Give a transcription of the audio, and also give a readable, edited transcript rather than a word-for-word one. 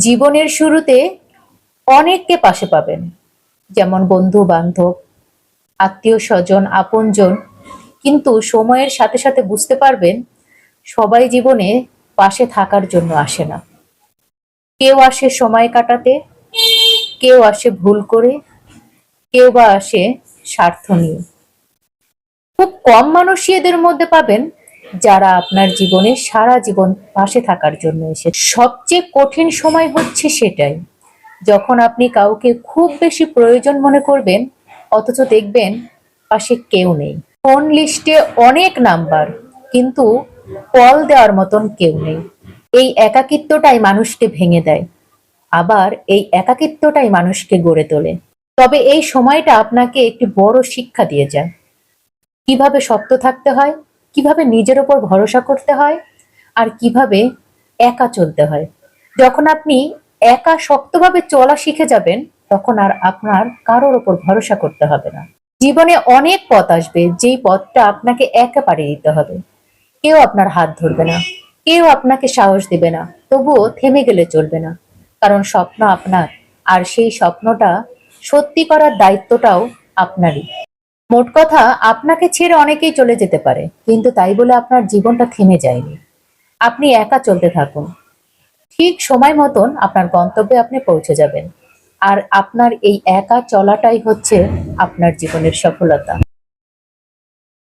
জীবনের শুরুতে অনেককে পাশে পাবেন, যেমন বন্ধু বান্ধব, আত্মীয় স্বজন, আপনজন। কিন্তু সময়ের সাথে সাথে বুঝতে পারবেন সবাই জীবনে পাশে থাকার জন্য আসে না। কেউ আসে সময় কাটাতে, কেউ আসে ভুল করে, কেউ বা আসে স্বার্থ নিয়ে। খুব কম মানুষই এদের মধ্যে পাবেন যারা আপনার জীবনে সারা জীবন পাশে থাকার জন্য এসে। সবচেয়ে কঠিন সময় হচ্ছে সেটাই, যখন আপনি কাউকে খুব বেশি প্রয়োজন মনে করবেন, অথচ দেখবেন পাশে কেউ নেই। ফোন লিস্টে অনেক নাম্বার, কিন্তু কল দেওয়ার মতন কেউ নেই। এই একাকিত্বটাই মানুষকে ভেঙে দেয়, আবার এই একাকিত্বটাই মানুষকে গড়ে তোলে। তবে এই সময়টা আপনাকে একটি বড় শিক্ষা দিয়ে যায়, কিভাবে শক্ত থাকতে হয়, কিভাবে নিজের উপর ভরসা করতে হয়, আর কিভাবে একা চলতে হয়। যখন আপনি একা শক্তভাবে চলা শিখে যাবেন, তখন আর আপনার কারোর উপর ভরসা করতে হবে না। জীবনে অনেক পথ আসবে, যেই পথটা আপনাকে একা পাড়ি দিতে হবে। কেউ আপনার হাত ধরবে না, কেউ আপনাকে সাহস দিবে না, তবুও থেমে গেলে চলবে না। কারণ স্বপ্ন আপনার, আর সেই স্বপ্নটা সত্যি করার দায়িত্বটাও আপনারই। মোট কথা, আপনাকে ছেড়ে অনেকেই চলে যেতে পারে, কিন্তু তাই বলে আপনার জীবনটা থেমে যায়নি। আপনি একা চলতে থাকুন, ঠিক সময় মতন আপনার গন্তব্যে আপনি পৌঁছে যাবেন। আর আপনার এই একা চলাটাই হচ্ছে আপনার জীবনের সফলতা।